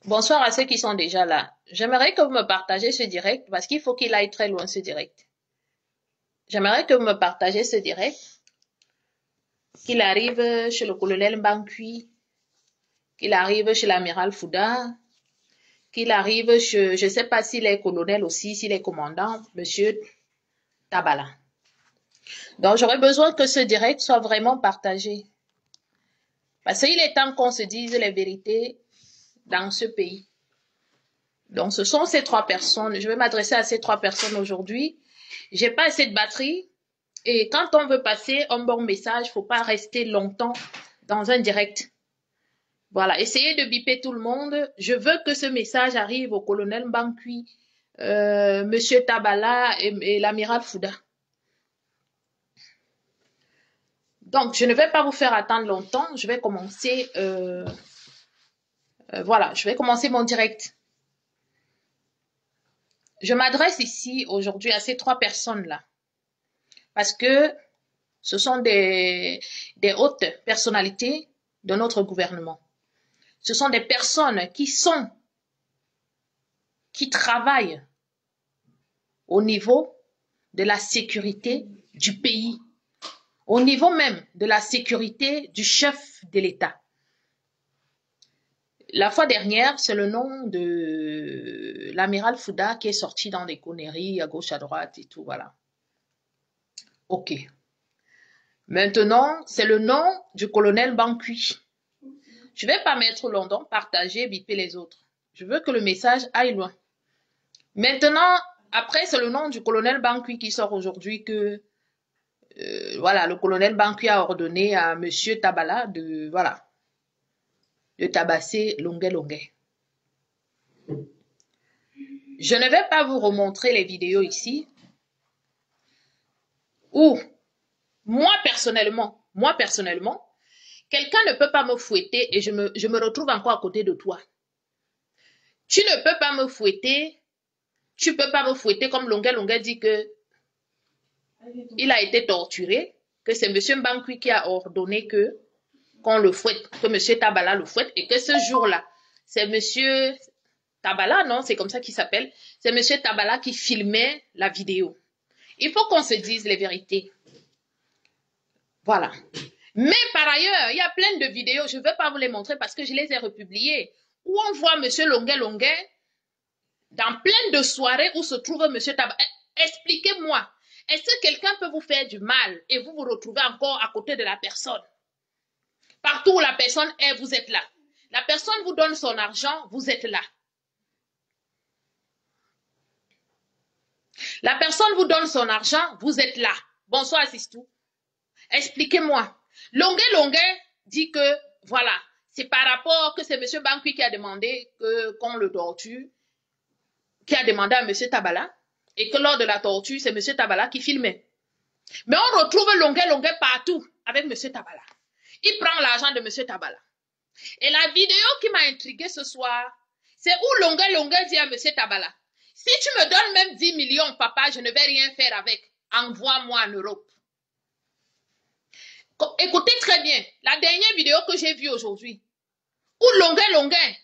Bonsoir à ceux qui sont déjà là. J'aimerais que vous me partagez ce direct parce qu'il faut qu'il aille très loin ce direct. J'aimerais que vous me partagez ce direct, qu'il arrive chez le colonel Bankui, qu'il arrive chez l'amiral Fouda, qu'il arrive chez, je ne sais pas s'il est colonel aussi, s'il est commandant, monsieur Tabala. Donc j'aurais besoin que ce direct soit vraiment partagé. Parce qu'il est temps qu'on se dise les vérités dans ce pays. Donc ce sont ces trois personnes. Je vais m'adresser à ces trois personnes aujourd'hui. J'ai pas assez de batterie. Et quand on veut passer un bon message, faut pas rester longtemps dans un direct. Voilà, essayez de biper tout le monde. Je veux que ce message arrive au colonel Bankui, monsieur Tabala et l'amiral Fouda. Donc, je ne vais pas vous faire attendre longtemps. Je vais commencer, voilà, je vais commencer mon direct. Je m'adresse ici aujourd'hui à ces trois personnes-là parce que ce sont des hautes personnalités de notre gouvernement. Ce sont des personnes qui travaillent au niveau de la sécurité du pays, au niveau même de la sécurité du chef de l'État. La fois dernière, c'est le nom de l'amiral Fouda qui est sorti dans des conneries à gauche, à droite et tout, voilà. Ok. Maintenant, c'est le nom du colonel Bankui. Je ne vais pas mettre longtemps, partager, biper les autres. Je veux que le message aille loin. Maintenant, après, c'est le nom du colonel Bankui qui sort aujourd'hui que, voilà, le colonel Bankui a ordonné à monsieur Tabala de, voilà, de tabasser Longuet Longuet. Je ne vais pas vous remontrer les vidéos ici où, moi personnellement, quelqu'un ne peut pas me fouetter et je me retrouve encore à côté de toi. Tu ne peux pas me fouetter, tu peux pas me fouetter comme Longuet Longuet dit que il a été torturé, que c'est monsieur Bankui qui a ordonné que qu'on le fouette, que monsieur Tabala le fouette et que ce jour-là, c'est monsieur Tabala, non, c'est comme ça qu'il s'appelle, c'est monsieur Tabala qui filmait la vidéo. Il faut qu'on se dise les vérités. Voilà. Mais par ailleurs, il y a plein de vidéos, je ne vais pas vous les montrer parce que je les ai republiées, où on voit monsieur Longuet Longuet dans plein de soirées où se trouve monsieur Tabala. Expliquez-moi, est-ce que quelqu'un peut vous faire du mal et vous vous retrouvez encore à côté de la personne? Partout où la personne est, vous êtes là. La personne vous donne son argent, vous êtes là. La personne vous donne son argent, vous êtes là. Bonsoir, Assistou. Expliquez-moi. Longuet Longuet dit que, voilà, c'est par rapport que c'est M. Bankui qui a demandé qu'on le torture, qui a demandé à M. Tabala, et que lors de la torture, c'est M. Tabala qui filmait. Mais on retrouve Longuet Longuet partout avec M. Tabala. Il prend l'argent de M. Tabala. Et la vidéo qui m'a intriguée ce soir, c'est où Longuet Longuet dit à M. Tabala, si tu me donnes même 10 millions, papa, je ne vais rien faire avec. Envoie-moi en Europe. Écoutez très bien, la dernière vidéo que j'ai vue aujourd'hui, où Longuet Longuet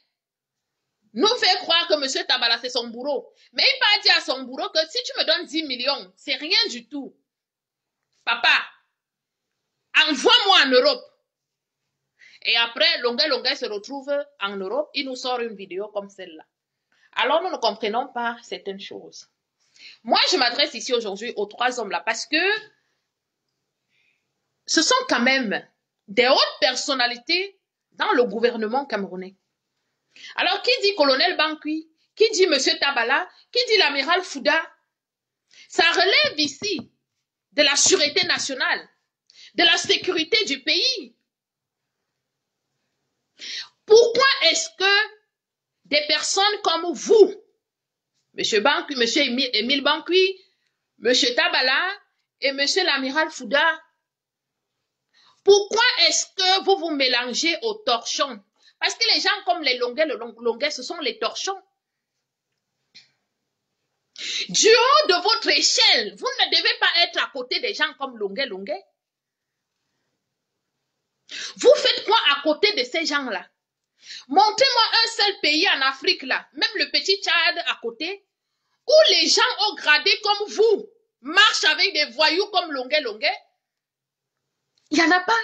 nous fait croire que M. Tabala, c'est son bourreau. Mais il va dire à son bourreau que si tu me donnes 10 millions, c'est rien du tout. Papa, envoie-moi en Europe. Et après, Longuet Longuet se retrouve en Europe, il nous sort une vidéo comme celle-là. Alors, nous ne comprenons pas certaines choses. Moi, je m'adresse ici aujourd'hui aux trois hommes-là parce que ce sont quand même des hautes personnalités dans le gouvernement camerounais. Alors, qui dit colonel Bankui? Qui dit monsieur Tabala? Qui dit l'amiral Fouda? Ça relève ici de la sûreté nationale, de la sécurité du pays. Pourquoi est-ce que des personnes comme vous, monsieur Bankui, monsieur Émile Bankui, monsieur Tabala et monsieur l'amiral Fouda, pourquoi est-ce que vous vous mélangez aux torchons? Parce que les gens comme les Longuet, ce sont les torchons. Du haut de votre échelle, vous ne devez pas être à côté des gens comme Longuet. Vous faites quoi à côté de ces gens-là? Montrez-moi un seul pays en Afrique, là, même le petit Tchad à côté, où les gens ont gradé comme vous, marchent avec des voyous comme Longuet Longuet. Il n'y en a pas.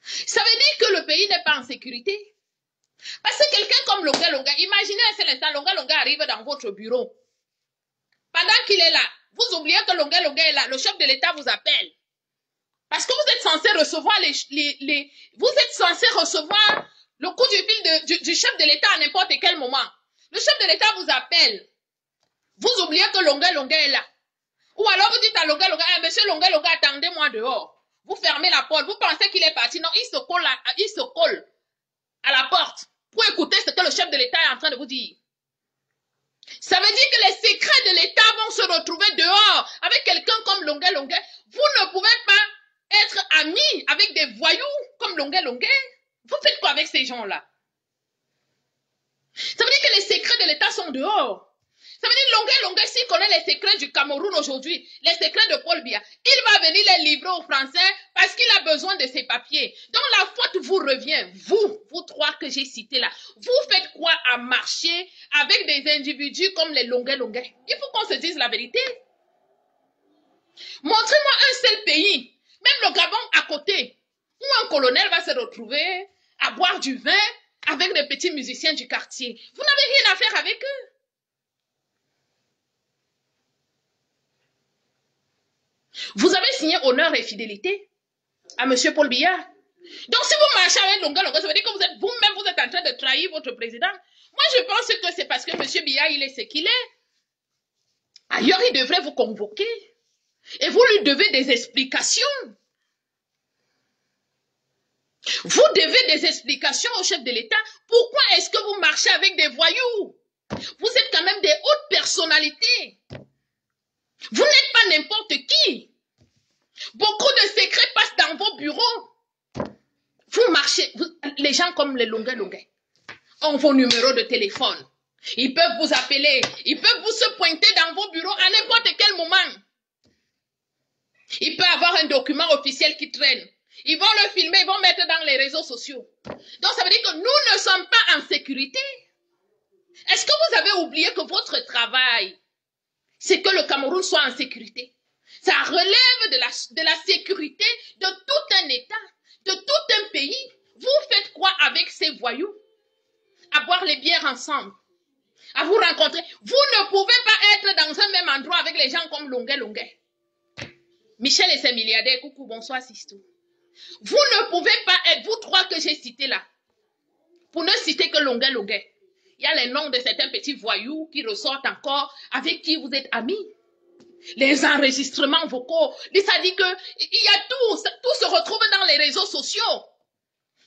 Ça veut dire que le pays n'est pas en sécurité. Parce que quelqu'un comme Longuet Longuet, imaginez un seul instant, Longuet Longuet arrive dans votre bureau. Pendant qu'il est là, vous oubliez que Longuet Longuet est là, le chef de l'État vous appelle. Parce que vous êtes censé recevoir vous êtes censé recevoir le coup du fil du chef de l'État à n'importe quel moment. Le chef de l'État vous appelle. Vous oubliez que Longuet Longuet est là. Ou alors vous dites à Longuet Longuet, hey, monsieur Longuet Longuet, attendez-moi dehors. Vous fermez la porte. Vous pensez qu'il est parti. Non, il se colle à la porte pour écouter ce que le chef de l'État est en train de vous dire. Ça veut dire que les secrets de l'État vont se retrouver dehors avec quelqu'un comme Longuet Longuet. Vous ne pouvez pas être ami avec des voyous comme Longuet Longuet. Vous faites quoi avec ces gens-là? Ça veut dire que les secrets de l'État sont dehors. Ça veut dire Longuet Longuet, s'il connaît les secrets du Cameroun aujourd'hui, les secrets de Paul Biya, il va venir les livrer aux Français parce qu'il a besoin de ses papiers. Donc la faute vous revient, vous trois que j'ai cités là. Vous faites quoi à marcher avec des individus comme les Longuet Longuet? Il faut qu'on se dise la vérité. Montrez-moi un seul pays, même le Gabon à côté, où un colonel va se retrouver à boire du vin avec des petits musiciens du quartier. Vous n'avez rien à faire avec eux. Vous avez signé honneur et fidélité à M. Paul Biya. Donc, si vous marchez avec Longuet Longuet, ça veut dire que vous-même, vous êtes en train de trahir votre président. Moi, je pense que c'est parce que M. Biya, il est ce qu'il est. Ailleurs, il devrait vous convoquer. Et vous lui devez des explications. Vous devez des explications au chef de l'État. Pourquoi est-ce que vous marchez avec des voyous? Vous êtes quand même des hautes personnalités. Vous n'êtes pas n'importe qui. Beaucoup de secrets passent dans vos bureaux. Vous marchez, les gens comme les Longuet Longuet ont vos numéros de téléphone. Ils peuvent vous appeler, ils peuvent vous se pointer dans vos bureaux à n'importe quel moment. Il peut avoir un document officiel qui traîne. Ils vont le filmer, ils vont mettre dans les réseaux sociaux. Donc ça veut dire que nous ne sommes pas en sécurité. Est-ce que vous avez oublié que votre travail, c'est que le Cameroun soit en sécurité? Ça relève de la sécurité de tout un État, de tout un pays. Vous faites quoi avec ces voyous? À boire les bières ensemble, à vous rencontrer. Vous ne pouvez pas être dans un même endroit avec les gens comme Longuet Longuet. Michel et ses milliardaires, coucou, bonsoir, Sistou. Vous ne pouvez pas être, vous trois que j'ai cités là, pour ne citer que Longuet Longuet. Il y a les noms de certains petits voyous qui ressortent encore, avec qui vous êtes amis. Les enregistrements vocaux, ça dit que il y a tout se retrouve dans les réseaux sociaux.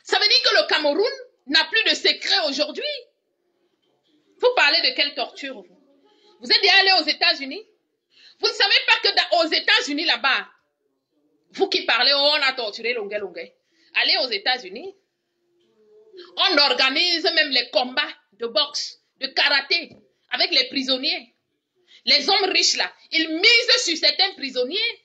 Ça veut dire que le Cameroun n'a plus de secret aujourd'hui. Vous parlez de quelle torture, vous? Vous êtes déjà allé aux États-Unis? Vous ne savez pas que aux États-Unis là-bas, vous qui parlez, oh, on a torturé Longuet Longuet. Allez aux États-Unis. On organise même les combats de boxe, de karaté, avec les prisonniers. Les hommes riches là, ils misent sur certains prisonniers.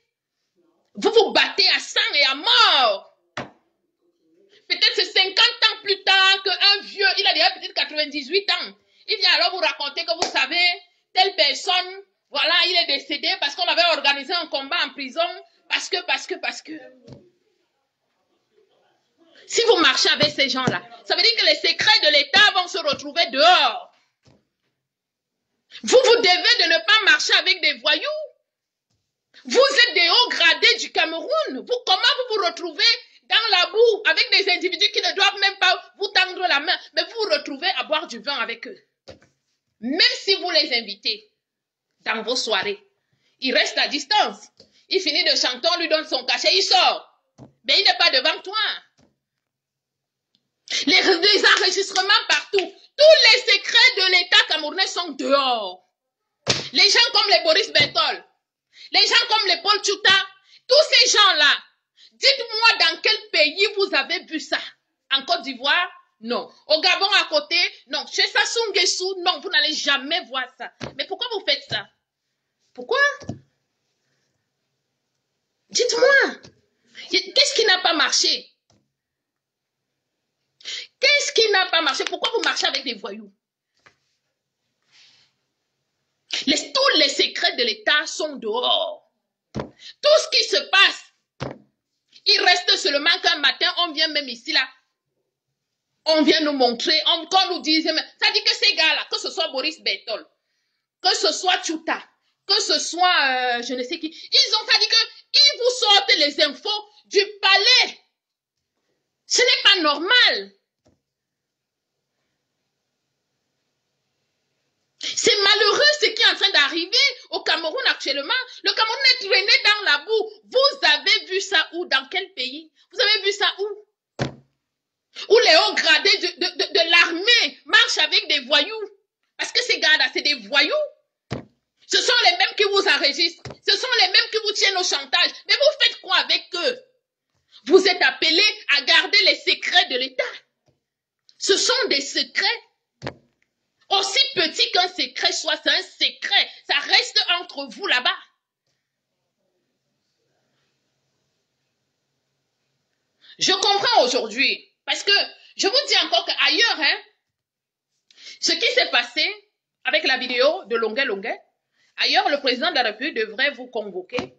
Vous vous battez à sang et à mort. Peut-être c'est 50 ans plus tard qu'un vieux, il a déjà peut-être 98 ans. Il vient alors vous raconter que vous savez, telle personne, voilà, il est décédé parce qu'on avait organisé un combat en prison, parce que. Si vous marchez avec ces gens-là, ça veut dire que les secrets de l'État vont se retrouver dehors. Vous devez de ne pas marcher avec des voyous. Vous êtes des hauts gradés du Cameroun. Comment vous vous retrouvez dans la boue avec des individus qui ne doivent même pas vous tendre la main, mais vous vous retrouvez à boire du vin avec eux. Même si vous les invitez dans vos soirées, ils restent à distance. Il finit de chanter, on lui donne son cachet, il sort. Mais il n'est pas devant toi. Les enregistrements partout. Tous les secrets de l'État camerounais sont dehors. Les gens comme les Boris Bertol, les gens comme les Paul Tchouta, tous ces gens-là, dites-moi dans quel pays vous avez vu ça? En Côte d'Ivoire? Non. Au Gabon à côté? Non. Chez Sassou Nguesso? Non, vous n'allez jamais voir ça. Mais pourquoi vous faites ça? Pourquoi? Dites-moi. Qu'est-ce qui n'a pas marché? Qu'est-ce qui n'a pas marché? Pourquoi vous marchez avec des voyous? Tous les secrets de l'État sont dehors. Tout ce qui se passe, il reste seulement qu'un matin, on vient même ici, là, on vient nous montrer, qu'on nous dise, ça dit que ces gars-là, que ce soit Boris Berthold, que ce soit Tchouta, que ce soit je ne sais qui, ils ont dit qu'ils vous sortent les infos du palais. Ce n'est pas normal. C'est malheureux ce qui est en train d'arriver au Cameroun actuellement. Le Cameroun est traîné dans la boue. Vous avez vu ça où? Dans quel pays? Vous avez vu ça où? Où les hauts gradés de l'armée marchent avec des voyous. Parce que ces gars-là, c'est des voyous. Ce sont les mêmes qui vous enregistrent. Ce sont les mêmes qui vous tiennent au chantage. Mais vous faites quoi avec eux? Vous êtes appelés à garder les secrets de l'État. Ce sont des secrets. Aussi petit qu'un secret soit, c'est un secret. Ça reste entre vous là-bas. Je comprends aujourd'hui. Parce que je vous dis encore qu'ailleurs, hein, ce qui s'est passé avec la vidéo de Longuet Longuet, ailleurs, le président de la République devrait vous convoquer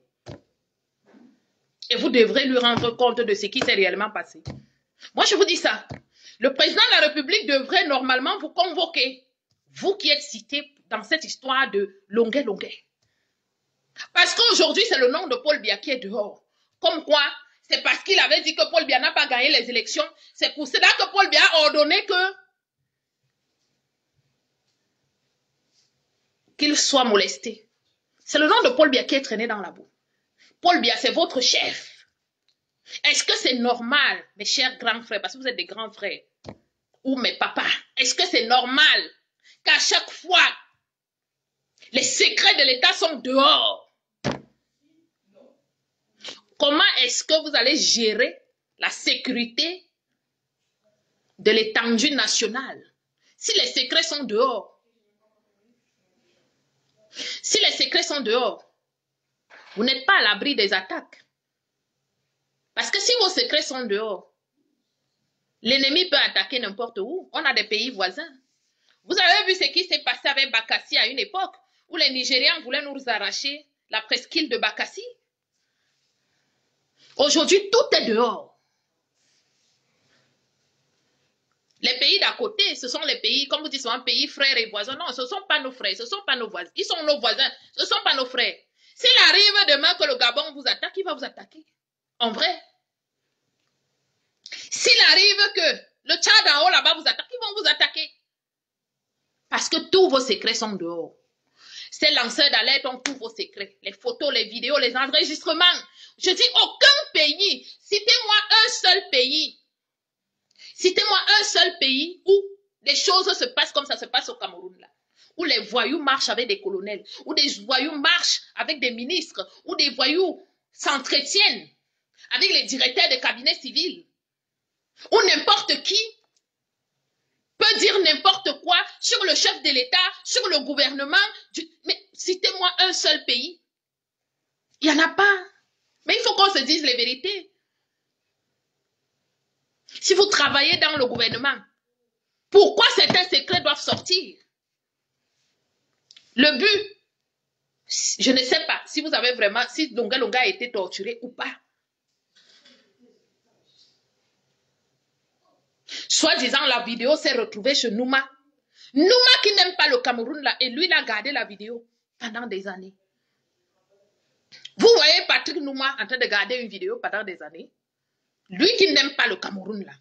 et vous devrez lui rendre compte de ce qui s'est réellement passé. Moi, je vous dis ça. Le président de la République devrait normalement vous convoquer. Vous qui êtes cité dans cette histoire de Longuet Longuet. Parce qu'aujourd'hui, c'est le nom de Paul Biya qui est dehors. Comme quoi, c'est parce qu'il avait dit que Paul Biya n'a pas gagné les élections. C'est pour cela que Paul Biya a ordonné qu'il soit molesté. C'est le nom de Paul Biya qui est traîné dans la boue. Paul Biya, c'est votre chef. Est-ce que c'est normal, mes chers grands frères, parce que vous êtes des grands frères, ou mes papas, est-ce que c'est normal qu'à chaque fois, les secrets de l'État sont dehors? Comment est-ce que vous allez gérer la sécurité de l'étendue nationale si les secrets sont dehors? Si les secrets sont dehors, vous n'êtes pas à l'abri des attaques. Parce que si vos secrets sont dehors, l'ennemi peut attaquer n'importe où. On a des pays voisins. Vous avez vu ce qui s'est passé avec Bakassi à une époque où les Nigérians voulaient nous arracher la presqu'île de Bakassi. Aujourd'hui, tout est dehors. Les pays d'à côté, ce sont les pays, comme vous dites, souvent pays frères et voisins. Non, ce ne sont pas nos frères, ce ne sont pas nos voisins. Ils sont nos voisins, ce ne sont pas nos frères. S'il arrive demain que le Gabon vous attaque, il va vous attaquer. En vrai. S'il arrive que le Tchad en haut là-bas vous attaque, ils vont vous attaquer. Parce que tous vos secrets sont dehors. Ces lanceurs d'alerte ont tous vos secrets. Les photos, les vidéos, les enregistrements. Je dis aucun pays. Citez-moi un seul pays. Citez-moi un seul pays où des choses se passent comme ça se passe au Cameroun là. Où les voyous marchent avec des colonels. Où des voyous marchent avec des ministres. Où des voyous s'entretiennent avec les directeurs de cabinets civils. Où n'importe qui peut dire n'importe quoi sur le chef de l'État, sur le gouvernement. Mais citez-moi un seul pays. Il n'y en a pas. Mais il faut qu'on se dise les vérités. Si vous travaillez dans le gouvernement, pourquoi certains secrets doivent sortir? Le but, je ne sais pas si vous avez vraiment, si Longuet Longuet a été torturé ou pas. Soi-disant, la vidéo s'est retrouvée chez Nouma. Nouma qui n'aime pas le Cameroun là, et lui, il a gardé la vidéo pendant des années. Vous voyez Patrick Nouma en train de garder une vidéo pendant des années. Lui qui n'aime pas le Cameroun là.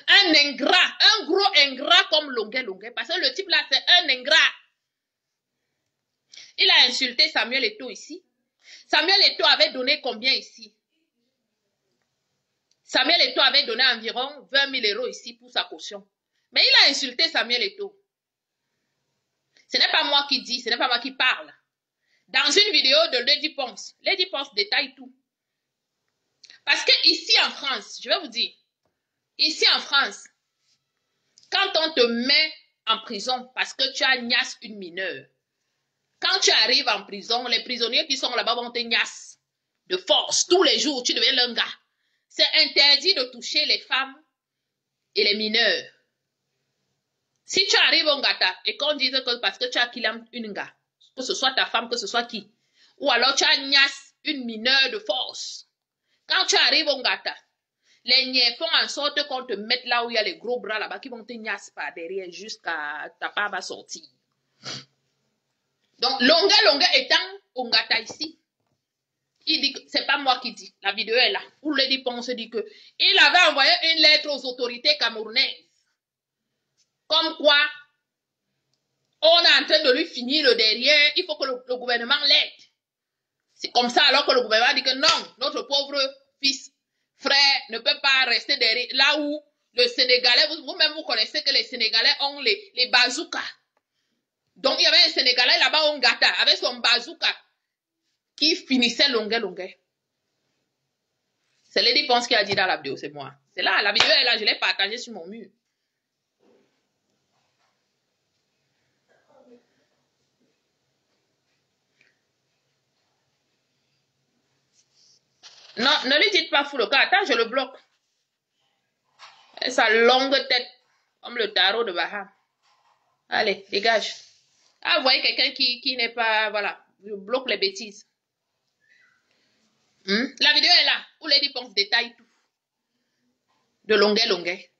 Un ingrat, un gros ingrat comme Longuet Longuet, parce que le type là, c'est un ingrat. Il a insulté Samuel Eto'o ici. Samuel Eto'o avait donné combien ici? Samuel Eto'o avait donné environ 20 000 € ici pour sa caution. Mais il a insulté Samuel Eto'o. Ce n'est pas moi qui dis, ce n'est pas moi qui parle. Dans une vidéo de Lady Ponce détaille tout. Parce que ici en France, je vais vous dire, ici en France, quand on te met en prison parce que tu as gnasse une mineure, quand tu arrives en prison, les prisonniers qui sont là-bas vont te gnasse. de force. Tous les jours, tu deviens un gars. C'est interdit de toucher les femmes et les mineurs. Si tu arrives au Ngata et qu'on dise que parce que tu as killé une gars, que ce soit ta femme, que ce soit qui, ou alors tu as niasse une mineure de force. Quand tu arrives au Ngata, les niais font en sorte qu'on te mette là où il y a les gros bras là-bas qui vont te niasse par derrière jusqu'à ta part va sortir. Donc, Longa étant au Ngata ici, il dit que c'est pas moi qui dis, la vidéo est là. Où le dit pense dit que il avait envoyé une lettre aux autorités camerounaises. Comme quoi, on est en train de lui finir le derrière, il faut que le gouvernement l'aide. C'est comme ça alors que le gouvernement dit que non, notre pauvre fils, frère, ne peut pas rester derrière. Là où le Sénégalais, vous-même vous connaissez que les Sénégalais ont les bazookas. Donc il y avait un Sénégalais là-bas au Ngata avec son bazooka qui finissait longuet. C'est Lady Ponce qui a dit dans la vidéo, c'est moi. C'est là, la vidéo est là, je l'ai partagée sur mon mur. Non, ne lui dites pas fou le cas. Attends, je le bloque. Et sa longue tête, comme le tarot de Baham. Allez, dégage. Ah, vous voyez quelqu'un qui n'est pas... Voilà, je bloque les bêtises. La vidéo est là, où Lady Ponce détaille tout. De longuet.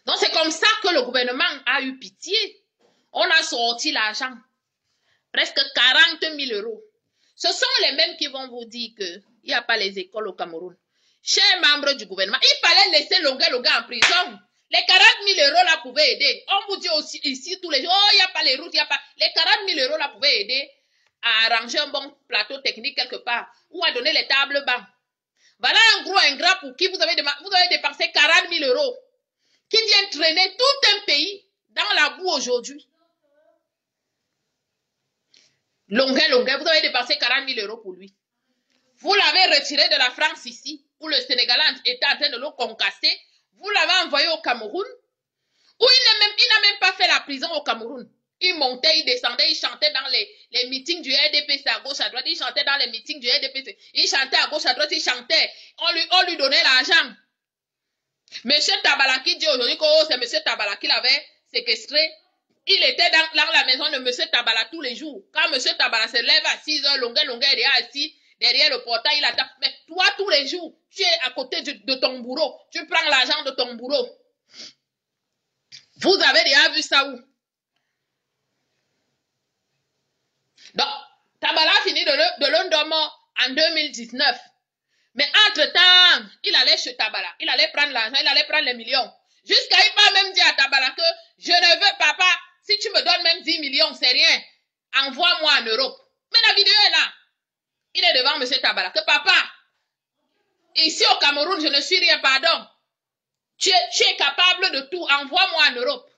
Donc, c'est comme ça que le gouvernement a eu pitié. On a sorti l'argent. Presque 40 000 euros. Ce sont les mêmes qui vont vous dire qu'il n'y a pas les écoles au Cameroun. Chers membres du gouvernement, il fallait laisser Longuet en prison. Les 40 000 euros là pouvaient aider. On vous dit aussi ici tous les jours, oh, il n'y a pas les routes, il n'y a pas... Les 40 000 euros là pouvaient aider à arranger un bon plateau technique quelque part ou à donner les tables bancs. Voilà un gros ingrat pour qui vous avez dépensé 40 000 euros qui vient traîner tout un pays dans la boue aujourd'hui. Longuet, vous avez dépensé 40 000 euros pour lui. Vous l'avez retiré de la France ici, où le Sénégal était en train de le concasser. Vous l'avez envoyé au Cameroun, où il n'a même pas fait la prison au Cameroun. Il montait, il descendait, il chantait dans les meetings du RDPC à gauche, à droite. Il chantait dans les meetings du RDPC. Il chantait à gauche, à droite, il chantait. On lui donnait l'argent. Monsieur Tabalaki dit aujourd'hui que oh, c'est Monsieur Tabala qui l'avait séquestré. Il était dans la maison de Monsieur Tabala tous les jours. Quand Monsieur Tabala se lève à 6 heures, Longuet est assis derrière le portail, il attend. Mais toi, tous les jours, tu es à côté de ton bourreau. Tu prends l'argent de ton bourreau. Vous avez déjà vu ça où? Donc, Tabala a fini de l'Ondomo en 2019. Mais entre-temps, il allait chez Tabala. Il allait prendre l'argent, il allait prendre les millions. Jusqu'à il va même dire à Tabala que je ne veux, papa, si tu me donnes même 10 millions, c'est rien. Envoie-moi en Europe. Mais la vidéo est là. Il est devant M. Tabala. Que papa, ici au Cameroun, je ne suis rien, pardon. Tu es capable de tout. Envoie-moi en Europe.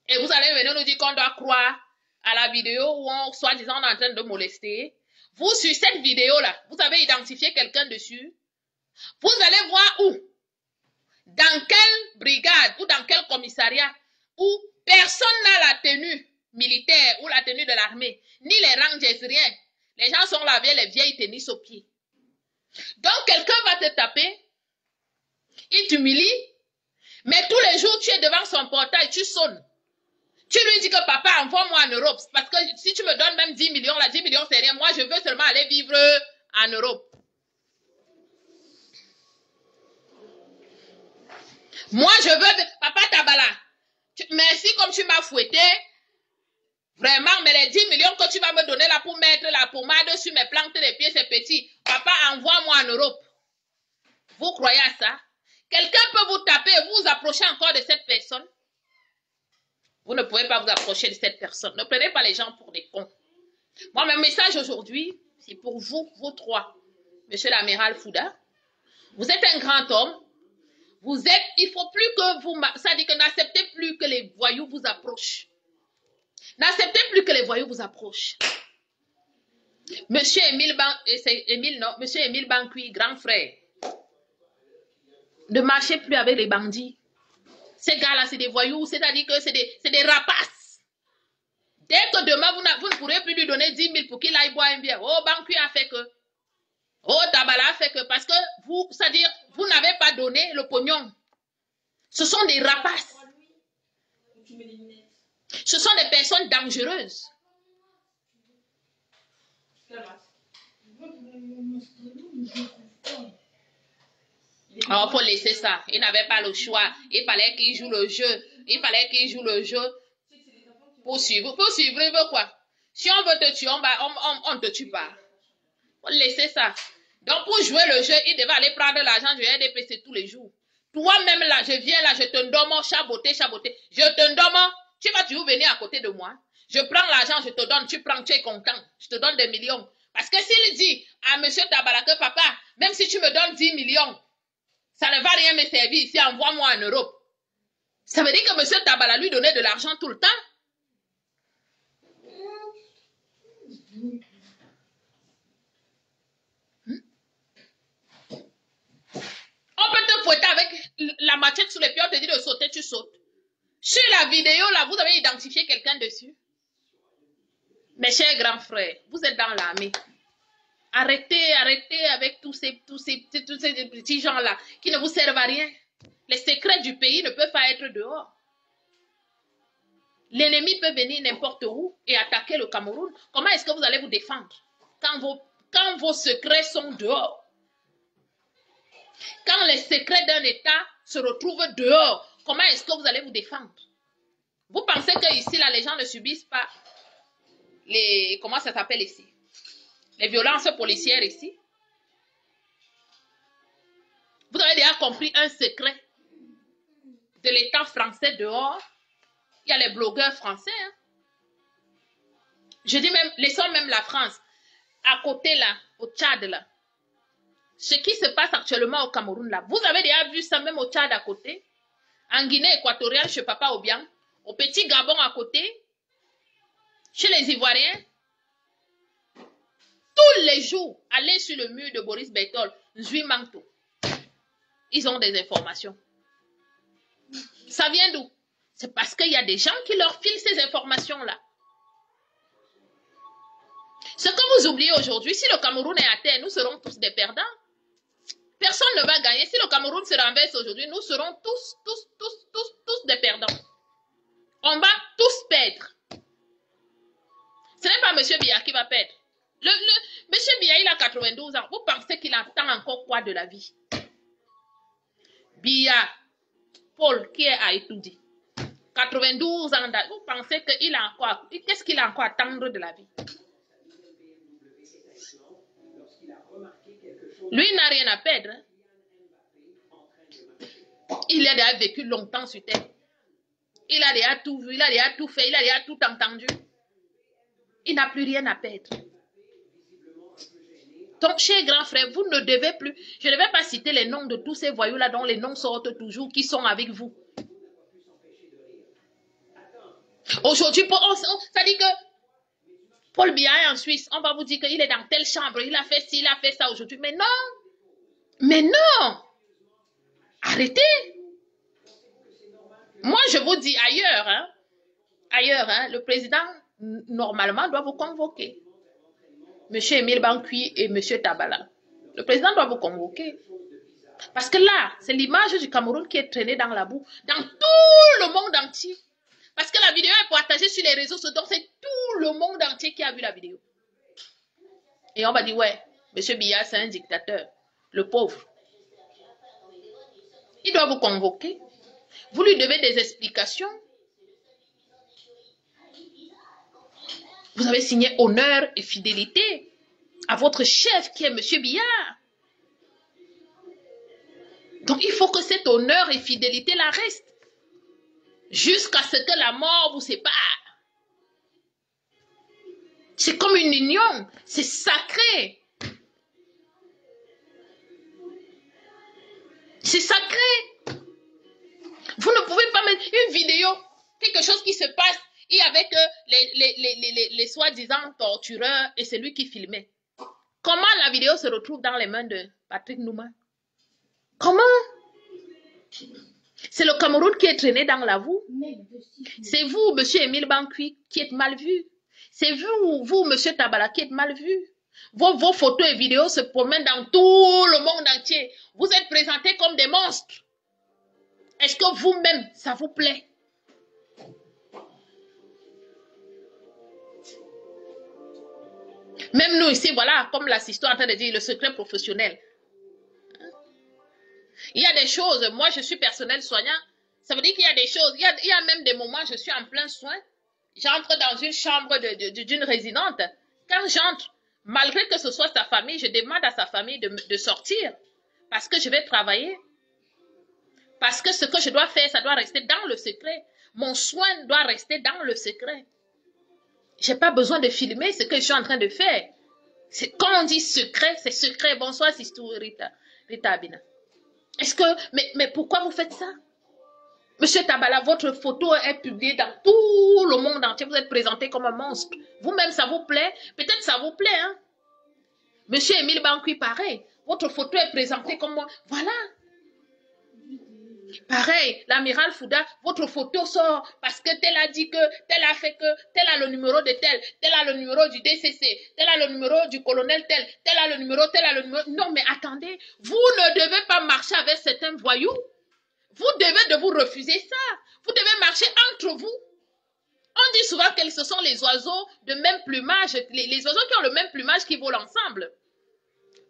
Et vous allez venir nous dire qu'on doit croire à la vidéo où on, soi-disant, on est en train de molester. Vous, sur cette vidéo-là, vous avez identifié quelqu'un dessus. Vous allez voir où? Dans quelle brigade ou dans quel commissariat où personne n'a la tenue militaire ou la tenue de l'armée, ni les rangers, rien. Les gens sont lavés les vieilles tenues aux pieds. Donc, quelqu'un va te taper, il t'humilie, mais tous les jours, tu es devant son portail, tu sonnes. Tu lui dis que papa, envoie-moi en Europe. Parce que si tu me donnes même 10 millions, là, 10 millions, c'est rien. Moi, je veux seulement aller vivre en Europe. Moi, je veux... Papa Tabala, merci comme tu m'as fouetté. Vraiment, mais les 10 millions que tu vas me donner là pour mettre la pommade sur mes plantes des pieds, c'est petit. Papa, envoie-moi en Europe. Vous croyez à ça? Quelqu'un peut vous taper et vous approcher encore de cette personne? Vous ne pouvez pas vous approcher de cette personne. Ne prenez pas les gens pour des cons. Moi, mon message aujourd'hui, c'est pour vous, vous trois. Monsieur l'amiral Fouda, vous êtes un grand homme. Vous êtes, il faut plus que vous, ça dit que n'acceptez plus que les voyous vous approchent. N'acceptez plus que les voyous vous approchent. Monsieur Monsieur Émile Bancui, grand frère, ne marchez plus avec les bandits. Ces gars-là, c'est des voyous, c'est-à-dire que c'est des rapaces. Dès que demain, vous ne pourrez plus lui donner 10 000 pour qu'il aille boire un bière. Oh, Banqui a fait que. Oh, Tabala a fait que. Parce que vous, c'est-à-dire, vous n'avez pas donné le pognon. Ce sont des rapaces. Ce sont des personnes dangereuses. Oh, faut laisser ça. Il n'avait pas le choix. Il fallait qu'il joue le jeu. Il fallait qu'il joue le jeu. Pour suivre. Pour suivre, il veut quoi? Si on veut te tuer, on ne te tue pas. Faut laisser ça. Donc, pour jouer le jeu, il devait aller prendre l'argent du RDPC tous les jours. Toi-même, là, je viens là, je te donne, chaboté. Je te donne, tu vas toujours venir à côté de moi. Je prends l'argent, je te donne, tu prends, tu es content. Je te donne des millions. Parce que s'il dit à M. Tabala que papa, même si tu me donnes 10 millions, ça ne va rien me servir ici, envoie-moi en Europe. Ça veut dire que M. Tabala lui donnait de l'argent tout le temps. On peut te fouetter avec la machette sur les pieds, on te dit de sauter, tu sautes. Sur la vidéo, là, vous avez identifié quelqu'un dessus. Mes chers grands frères, vous êtes dans l'armée. Arrêtez avec tous ces petits gens-là qui ne vous servent à rien. Les secrets du pays ne peuvent pas être dehors. L'ennemi peut venir n'importe où et attaquer le Cameroun. Comment est-ce que vous allez vous défendre quand vos secrets sont dehors? Quand les secrets d'un État se retrouvent dehors, comment est-ce que vous allez vous défendre? Vous pensez qu'ici, là, les gens ne subissent pas les... Comment ça s'appelle ici? Les violences policières ici? Vous avez déjà compris un secret de l'État français dehors? Il y a les blogueurs français. Hein? Je dis même, laissons même la France. À côté là, au Tchad là. Ce qui se passe actuellement au Cameroun là. Vous avez déjà vu ça même au Tchad à côté? En Guinée équatoriale, chez Papa Obiang. Au petit Gabon à côté. Chez les Ivoiriens. Tous les jours, allez sur le mur de Boris Berthold. Zui Manto. Ils ont des informations. Ça vient d'où? C'est parce qu'il y a des gens qui leur filent ces informations-là. Ce que vous oubliez aujourd'hui, si le Cameroun est à terre, nous serons tous des perdants. Personne ne va gagner. Si le Cameroun se renverse aujourd'hui, nous serons tous des perdants. On va tous perdre. Ce n'est pas M. Biya qui va perdre. M. Biya, il a 92 ans. Vous pensez qu'il attend encore quoi de la vie? Biya, Paul, qui est à Etoudi, 92 ans d'âge. Vous pensez qu'il a encore... Qu'est-ce qu'il a encore à attendre de la vie? Lui n'a rien à perdre. Il a déjà vécu longtemps sur terre. Il a déjà tout vu, il a déjà tout fait, il a déjà tout entendu. Il n'a plus rien à perdre. Donc, chers grands frères, vous ne devez plus... Je ne vais pas citer les noms de tous ces voyous-là dont les noms sortent toujours, qui sont avec vous. Aujourd'hui, ça dit que Paul Biya est en Suisse. On va vous dire qu'il est dans telle chambre, il a fait ci, il a fait ça aujourd'hui. Mais non! Mais non! Arrêtez! Moi, je vous dis ailleurs, le président, normalement, doit vous convoquer. Monsieur Émile Banqui et Monsieur Tabala. Le président doit vous convoquer. Parce que là, c'est l'image du Cameroun qui est traînée dans la boue, dans tout le monde entier. Parce que la vidéo est partagée sur les réseaux sociaux, donc c'est tout le monde entier qui a vu la vidéo. Et on va dire, ouais, Monsieur Biya, c'est un dictateur, le pauvre. Il doit vous convoquer. Vous lui devez des explications. Vous avez signé honneur et fidélité à votre chef qui est M. Biya. Donc il faut que cet honneur et fidélité-là reste. Jusqu'à ce que la mort vous sépare. C'est comme une union. C'est sacré. C'est sacré. Vous ne pouvez pas mettre une vidéo, quelque chose qui se passe, et avec les soi-disant tortureurs et celui qui filmait. Comment la vidéo se retrouve dans les mains de Patrick Nouma? Comment? C'est le Cameroun qui est traîné dans la boue. C'est vous, monsieur Émile Bankui, qui êtes mal vu. C'est vous, monsieur Tabala, qui êtes mal vu. Vos photos et vidéos se promènent dans tout le monde entier. Vous êtes présentés comme des monstres. Est-ce que vous-même, ça vous plaît? Même nous ici, voilà, comme l'assistant est en train de dire, le secret professionnel. Il y a des choses, moi je suis personnel soignant, ça veut dire qu'il y a des choses, il y a même des moments, je suis en plein soin, j'entre dans une chambre d'une résidente. Quand j'entre, malgré que ce soit sa famille, je demande à sa famille de sortir, parce que je vais travailler. Parce que ce que je dois faire, ça doit rester dans le secret. Mon soin doit rester dans le secret. Je n'ai pas besoin de filmer ce que je suis en train de faire. Quand on dit secret, c'est secret. Bonsoir, Sistou Rita Abina. Est-ce que... Mais pourquoi vous faites ça? Monsieur Tabala, votre photo est publiée dans tout le monde entier. Vous êtes présenté comme un monstre. Vous-même, ça vous plaît? Peut-être ça vous plaît, hein? Monsieur Émile Bankui, pareil. Votre photo est présentée comme moi. Voilà. Pareil, l'amiral Fouda, votre photo sort parce que tel a dit que, tel a fait que, tel a le numéro de tel a le numéro du DCC, tel a le numéro du colonel tel a le numéro, tel a le numéro. Non, mais attendez, vous ne devez pas marcher avec certains voyous. Vous devez de vous refuser ça. Vous devez marcher entre vous. On dit souvent que ce sont les oiseaux de même plumage, les oiseaux qui ont le même plumage qui volent ensemble.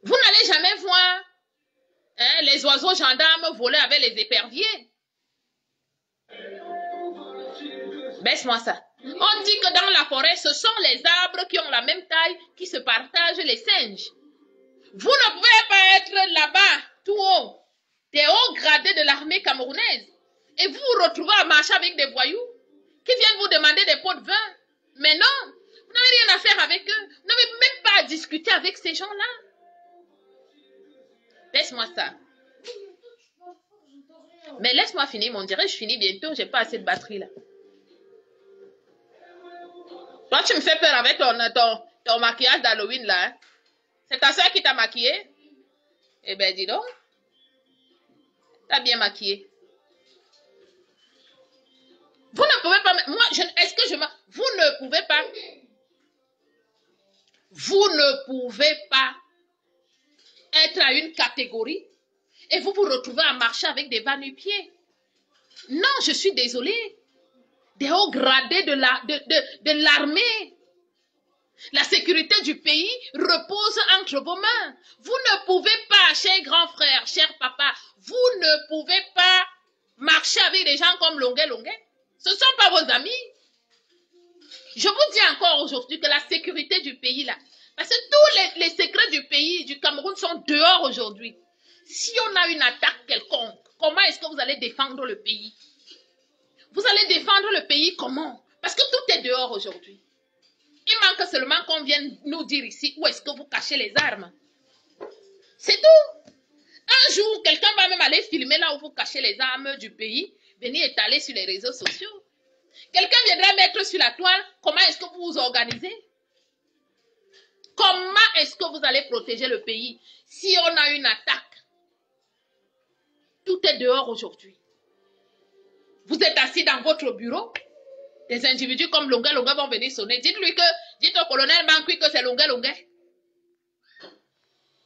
Vous n'allez jamais voir les oiseaux gendarmes voler avec les éperviers. Baisse-moi ça. On dit que dans la forêt, ce sont les arbres qui ont la même taille qui se partagent les singes. Vous ne pouvez pas être là-bas, tout haut, des hauts gradés de l'armée camerounaise, et vous vous retrouvez à marcher avec des voyous qui viennent vous demander des pots de vin. Mais non, vous n'avez rien à faire avec eux. Vous n'avez même pas à discuter avec ces gens-là. Laisse-moi ça. Mais laisse-moi finir, on dirait je finis bientôt, j'ai pas assez de batterie là. Toi, tu me fais peur avec ton maquillage d'Halloween là. Hein? C'est ta soeur qui t'a maquillé? Eh ben, dis donc. T'as bien maquillé. Vous ne pouvez pas... Moi, est-ce que je... Vous ne pouvez pas... Vous ne pouvez pas être à une catégorie et vous vous retrouvez à marcher avec des va-nu-pieds. Non, je suis désolée. Des hauts gradés de l'armée. La sécurité du pays repose entre vos mains. Vous ne pouvez pas, cher grand frère, cher papa, vous ne pouvez pas marcher avec des gens comme Longuet. Ce ne sont pas vos amis. Je vous dis encore aujourd'hui que la sécurité du pays là, parce que tous les secrets du pays, du Cameroun sont dehors aujourd'hui. Si on a une attaque quelconque, comment est-ce que vous allez défendre le pays? Vous allez défendre le pays comment? Parce que tout est dehors aujourd'hui. Il manque seulement qu'on vienne nous dire ici où est-ce que vous cachez les armes. C'est tout. Un jour, quelqu'un va même aller filmer là où vous cachez les armes du pays, venir étaler sur les réseaux sociaux. Quelqu'un viendra mettre sur la toile comment est-ce que vous vous organisez. Comment est-ce que vous allez protéger le pays si on a une attaque? Tout est dehors aujourd'hui. Vous êtes assis dans votre bureau. Des individus comme Longuet vont venir sonner. Dites au colonel Bankui que c'est Longuet.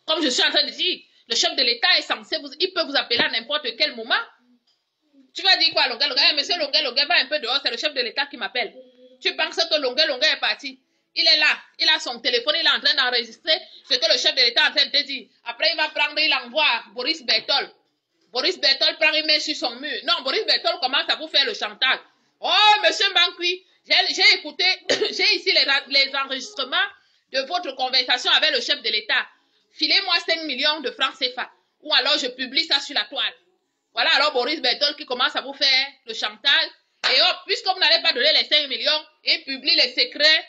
Comme je suis en train de dire, le chef de l'État est censé il peut vous appeler à n'importe quel moment. Tu vas dire quoi, Longuet? Monsieur Longuet va un peu dehors, c'est le chef de l'État qui m'appelle. Tu penses que Longuet est parti? Il est là, il a son téléphone, il est en train d'enregistrer ce que le chef de l'État est en train de te dire. Après, il va prendre, il envoie Boris Bertol. Boris Bertol prend, il met sur son mur. Non, Boris Bertol commence à vous faire le chantage. Oh, monsieur Bankui, j'ai écouté, j'ai ici les enregistrements de votre conversation avec le chef de l'État. Filez-moi 5 millions de francs CFA. Ou alors je publie ça sur la toile. Voilà alors Boris Bertol qui commence à vous faire le chantage. Et hop, puisque vous n'allez pas donner les 5 millions, il publie les secrets,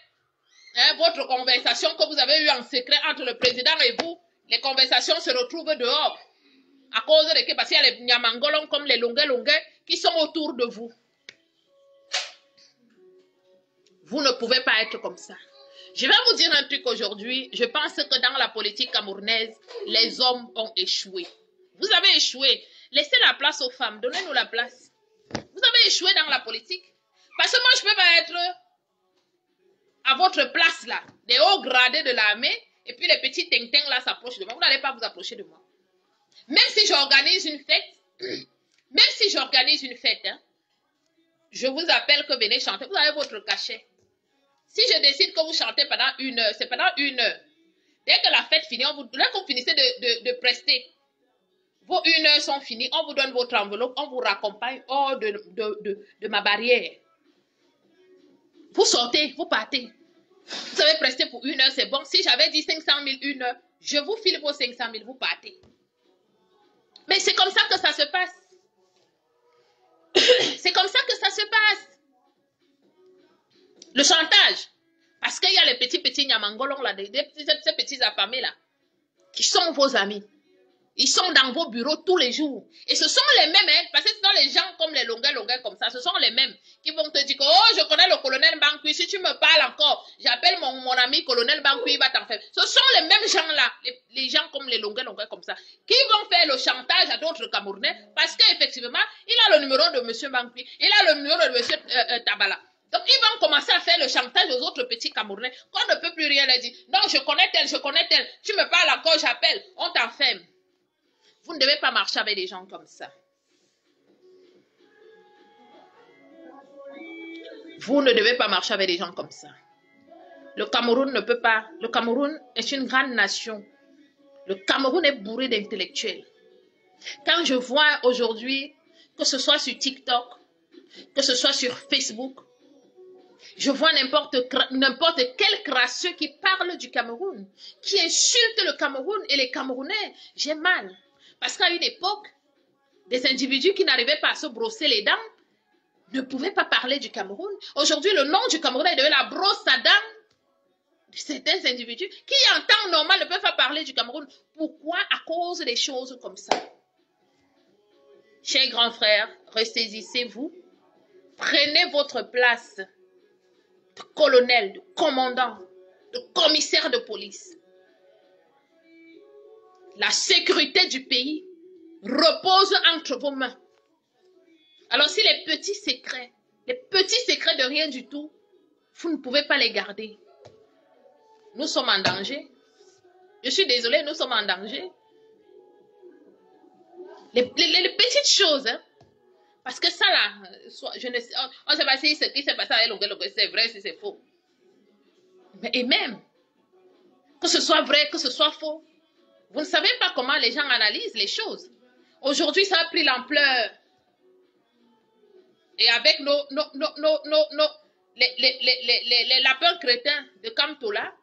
votre conversation que vous avez eue en secret entre le président et vous. Les conversations se retrouvent dehors. À cause de que, parce qu'il y a les Nyamangolons comme les Longuet qui sont autour de vous. Vous ne pouvez pas être comme ça. Je vais vous dire un truc aujourd'hui. Je pense que dans la politique camerounaise, les hommes ont échoué. Vous avez échoué. Laissez la place aux femmes. Donnez-nous la place. Vous avez échoué dans la politique. Parce que moi, je ne peux pas être à votre place là. Des hauts gradés de l'armée. Et puis les petits ting-ting là s'approchent de moi. Vous n'allez pas vous approcher de moi. Même si j'organise une fête. Même si j'organise une fête. Hein, je vous appelle que venez chanter. Vous avez votre cachet. Si je décide que vous chantez pendant 1 heure, c'est pendant 1 heure. Dès que la fête finit, dès que vous finissez de prester, vos 1 heure sont finies, on vous donne votre enveloppe, on vous raccompagne hors de ma barrière. Vous sortez, vous partez. Vous avez presté pour 1 heure, c'est bon. Si j'avais dit 500 000 1 heure, je vous file vos 500 000, vous partez. Mais c'est comme ça que ça se passe. C'est comme ça que ça se passe. Le chantage. Parce qu'il y a les petits nyamangolons là, ces petits affamés là, qui sont vos amis. Ils sont dans vos bureaux tous les jours. Et ce sont les mêmes, hein, parce que ce sont les gens comme les longueurs comme ça, ce sont les mêmes qui vont te dire que, oh, je connais le colonel Bankui, si tu me parles encore, j'appelle mon ami colonel Bankui, il va t'en faire. Ce sont les mêmes gens là, les gens comme les longueurs comme ça, qui vont faire le chantage à d'autres Camerounais, parce qu'effectivement, il a le numéro de monsieur Bankui, il a le numéro de monsieur Tabala. Donc, ils vont commencer à faire le chantage aux autres petits Camerounais, qu'on ne peut plus rien leur dire. Non, je connais tel, tu me parles encore, j'appelle, on t'enferme. Vous ne devez pas marcher avec des gens comme ça. Vous ne devez pas marcher avec des gens comme ça. Le Cameroun ne peut pas. Le Cameroun est une grande nation. Le Cameroun est bourré d'intellectuels. Quand je vois aujourd'hui, que ce soit sur TikTok, que ce soit sur Facebook, je vois n'importe quel crasseux qui parle du Cameroun, qui insulte le Cameroun et les Camerounais. J'ai mal. Parce qu'à une époque, des individus qui n'arrivaient pas à se brosser les dents ne pouvaient pas parler du Cameroun. Aujourd'hui, le nom du Cameroun est devenu la brosse à dents de certains individus qui, en temps normal, ne peuvent pas parler du Cameroun. Pourquoi? À cause des choses comme ça. Chers grands frères, ressaisissez-vous. Prenez votre place de colonel, de commandant, de commissaire de police. La sécurité du pays repose entre vos mains. Alors si les petits secrets de rien du tout, vous ne pouvez pas les garder. Nous sommes en danger. Je suis désolée, nous sommes en danger. Les petites choses, hein. Parce que ça là, je ne sais, on ne sait pas si ce qui s'est passé avec Longue, c'est vrai, si c'est faux. Mais, et même, que ce soit vrai, que ce soit faux, vous ne savez pas comment les gens analysent les choses. Aujourd'hui, ça a pris l'ampleur. Et avec les lapins crétins de Kamtola,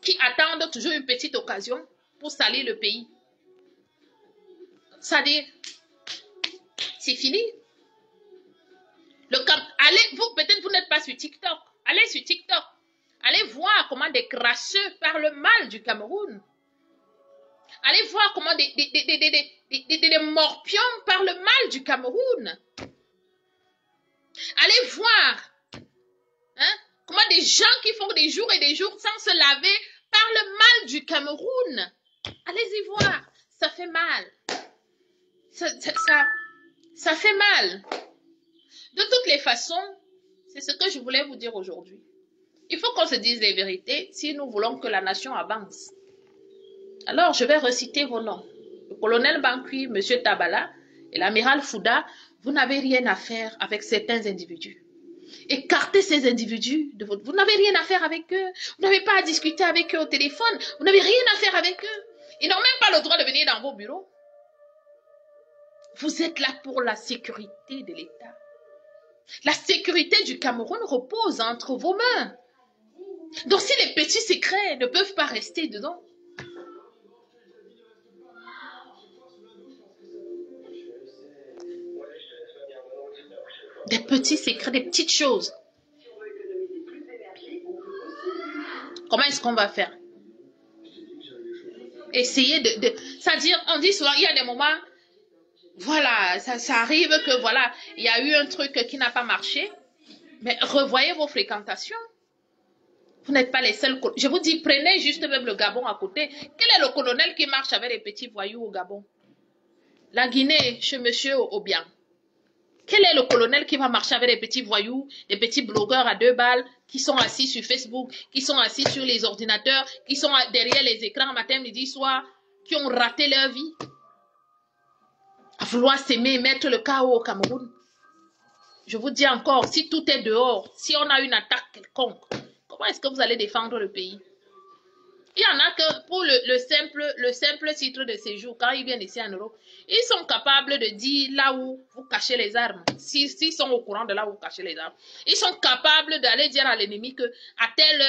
qui attendent toujours une petite occasion pour salir le pays. C'est-à-dire, c'est fini. Allez, vous, peut-être vous n'êtes pas sur TikTok. Allez sur TikTok. Allez voir comment des cracheux parlent mal du Cameroun. Allez voir comment des morpions parlent mal du Cameroun. Allez voir comment des gens qui font des jours et des jours sans se laver parlent mal du Cameroun. Allez-y voir. Ça fait mal. Ça fait mal. De toutes les façons, c'est ce que je voulais vous dire aujourd'hui. Il faut qu'on se dise les vérités si nous voulons que la nation avance. Alors, je vais reciter vos noms. Le colonel Bankui, M. Tabala et l'amiral Fouda, vous n'avez rien à faire avec certains individus. Écartez ces individus de votre... Vous n'avez rien à faire avec eux. Vous n'avez pas à discuter avec eux au téléphone. Vous n'avez rien à faire avec eux. Ils n'ont même pas le droit de venir dans vos bureaux. Vous êtes là pour la sécurité de l'État. La sécurité du Cameroun repose entre vos mains. Donc si les petits secrets ne peuvent pas rester dedans, des petits secrets, des petites choses, comment est-ce qu'on va faire? Essayer c'est-à-dire, on dit souvent, il y a des moments, voilà, ça arrive que voilà, il y a eu un truc qui n'a pas marché, mais revoyez vos fréquentations. Vous n'êtes pas les seuls. Je vous dis, prenez juste même le Gabon à côté. Quel est le colonel qui marche avec les petits voyous au Gabon? La Guinée, chez monsieur Obiang. Quel est le colonel qui va marcher avec des petits voyous, des petits blogueurs à 2 balles, qui sont assis sur Facebook, qui sont assis sur les ordinateurs, qui sont derrière les écrans matin, midi, soir, qui ont raté leur vie, à vouloir s'aimer et mettre le chaos au Cameroun? Je vous dis encore, si tout est dehors, si on a une attaque quelconque, comment est-ce que vous allez défendre le pays? Il y en a que pour le simple titre de séjour, quand ils viennent ici en Europe, ils sont capables de dire là où vous cachez les armes. S'ils sont au courant de là où vous cachez les armes, ils sont capables d'aller dire à l'ennemi que à telle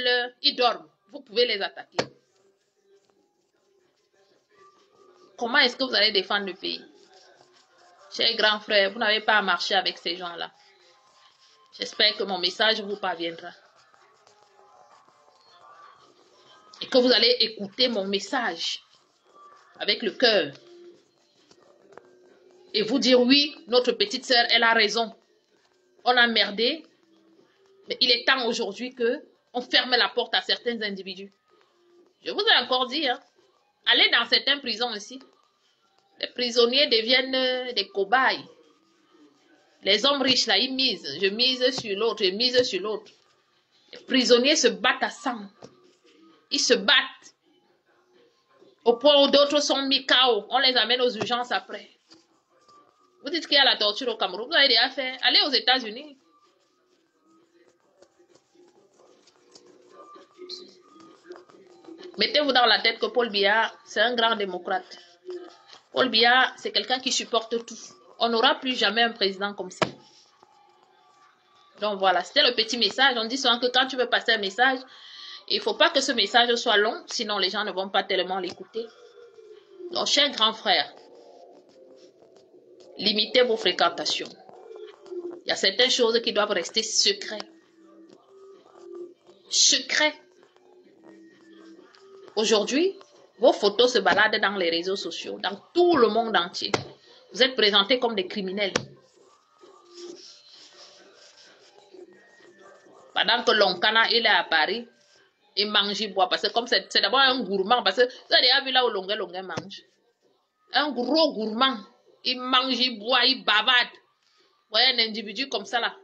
heure, ils dorment. Vous pouvez les attaquer. Comment est-ce que vous allez défendre le pays? Chers grands frères, vous n'avez pas à marcher avec ces gens-là. J'espère que mon message vous parviendra. Et que vous allez écouter mon message avec le cœur. Et vous dire oui, notre petite sœur, elle a raison. On a merdé. Mais il est temps aujourd'hui qu'on ferme la porte à certains individus. Je vous ai encore dit, hein, allez dans certaines prisons ici. Les prisonniers deviennent des cobayes. Les hommes riches, là, ils misent. Je mise sur l'autre, je mise sur l'autre. Les prisonniers se battent à sang. Ils se battent. Au point où d'autres sont mis KO. On les amène aux urgences après. Vous dites qu'il y a la torture au Cameroun. Vous avez déjà fait. Allez aux États-Unis. Mettez-vous dans la tête que Paul Biya, c'est un grand démocrate. Paul Biya, c'est quelqu'un qui supporte tout. On n'aura plus jamais un président comme ça. Donc voilà, c'était le petit message. On dit souvent que quand tu veux passer un message, il ne faut pas que ce message soit long, sinon les gens ne vont pas tellement l'écouter. Donc, chers grands frères, limitez vos fréquentations. Il y a certaines choses qui doivent rester secrètes. Secrets. Aujourd'hui, vos photos se baladent dans les réseaux sociaux, dans tout le monde entier. Vous êtes présentés comme des criminels. Pendant que Lonkana, il est à Paris, il mange, il boit, parce que comme c'est d'abord un gourmand, parce que vous avez déjà vu là où Longuet mange. Un gros gourmand, il mange, il boit, il bavade. Vous voyez un individu comme ça là.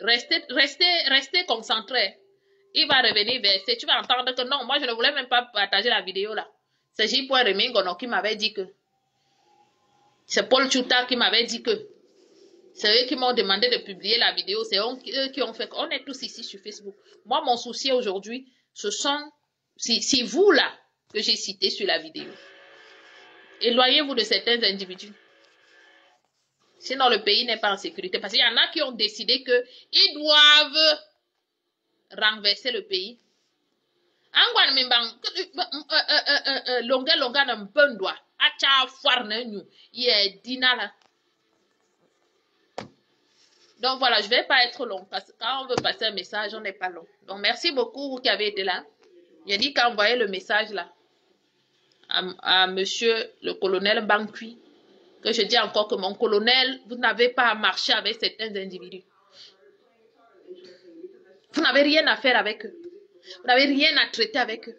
Restez concentré. Il va revenir verser. Tu vas entendre que non, moi je ne voulais même pas partager la vidéo là. C'est J.Remingono qui m'avait dit que. C'est Paul Chuta qui m'avait dit que. C'est eux qui m'ont demandé de publier la vidéo. C'est eux qui ont fait. On est tous ici sur Facebook. Moi, mon souci aujourd'hui, ce sont. C'est vous là que j'ai cité sur la vidéo. Éloignez-vous de certains individus. Sinon, le pays n'est pas en sécurité. Parce qu'il y en a qui ont décidé qu'ils doivent renverser le pays. Longa na mpendwa. Acha foire na nyu. Yé dina là. Donc voilà, je ne vais pas être long. Parce que quand on veut passer un message, on n'est pas long. Donc merci beaucoup vous qui avez été là. J'ai dit qu'envoyer le message là à monsieur le colonel Bankui. Que je dis encore que mon colonel, vous n'avez pas à marcher avec certains individus. Vous n'avez rien à faire avec eux. Vous n'avez rien à traiter avec eux.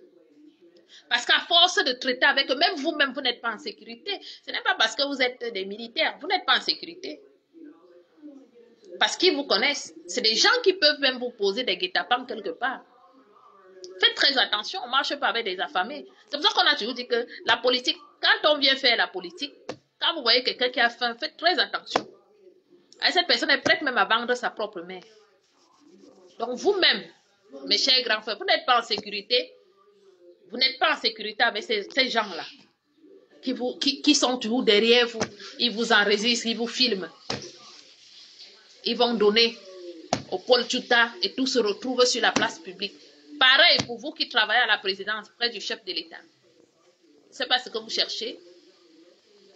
Parce qu'à force de traiter avec eux, même vous-même, vous n'êtes pas en sécurité. Ce n'est pas parce que vous êtes des militaires. Vous n'êtes pas en sécurité. Parce qu'ils vous connaissent. C'est des gens qui peuvent même vous poser des guet-apens quelque part. Faites très attention. On ne marche pas avec des affamés. C'est pour ça qu'on a toujours dit que la politique, quand on vient faire la politique, quand vous voyez quelqu'un qui a faim, faites très attention. Et cette personne est prête même à vendre sa propre mère. Donc vous-même, mes chers grands frères, vous n'êtes pas en sécurité. Vous n'êtes pas en sécurité avec ces gens-là qui sont toujours derrière vous. Ils vous enregistrent, ils vous filment. Ils vont donner au Paul Chuta et tout se retrouve sur la place publique. Pareil pour vous qui travaillez à la présidence près du chef de l'État. C'est pas ce que vous cherchez.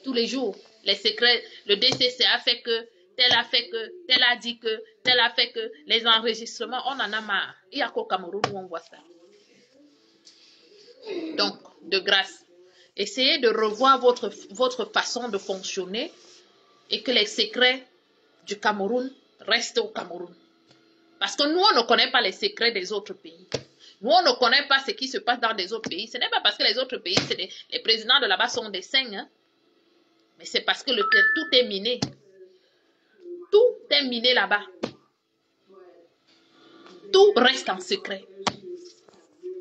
Tous les jours, les secrets, le DCC a fait que, tel a fait que, tel a dit que, tel a fait que, les enregistrements, on en a marre. Il n'y a qu'au Cameroun où on voit ça. Donc, de grâce, essayez de revoir votre façon de fonctionner et que les secrets du Cameroun restent au Cameroun. Parce que nous, on ne connaît pas les secrets des autres pays. Nous, on ne connaît pas ce qui se passe dans les autres pays. Ce n'est pas parce que les autres pays, les présidents de là-bas sont des saints. Hein? Mais c'est parce que tout est miné. Tout est miné là-bas. Tout reste en secret.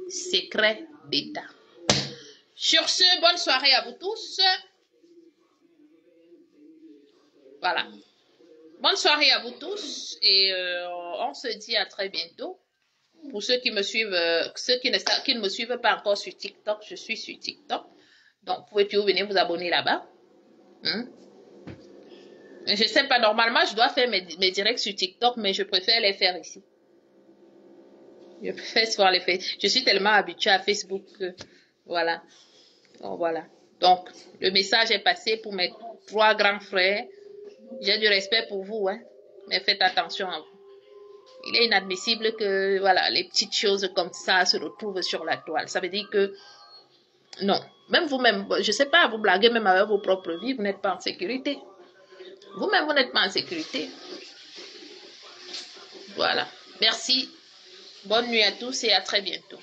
Secret d'État. Sur ce, bonne soirée à vous tous. Voilà. Bonne soirée à vous tous et on se dit à très bientôt. Pour ceux qui me suivent, ceux qui ne me suivent pas encore sur TikTok, je suis sur TikTok. Donc, vous pouvez toujours venir vous abonner là-bas. Je sais pas, normalement, je dois faire mes directs sur TikTok, mais je préfère les faire ici. Je préfère souvent les faire. Je suis tellement habituée à Facebook que, voilà. Donc, voilà. Donc, le message est passé pour mes 3 grands frères. J'ai du respect pour vous, hein, mais faites attention à vous. Il est inadmissible que, voilà, les petites choses comme ça se retrouvent sur la toile. Ça veut dire que, non. Même vous-même, je sais pas, vous blaguez même avec vos propres vies, vous n'êtes pas en sécurité. Vous-même, vous n'êtes pas en sécurité. Voilà. Merci. Bonne nuit à tous et à très bientôt.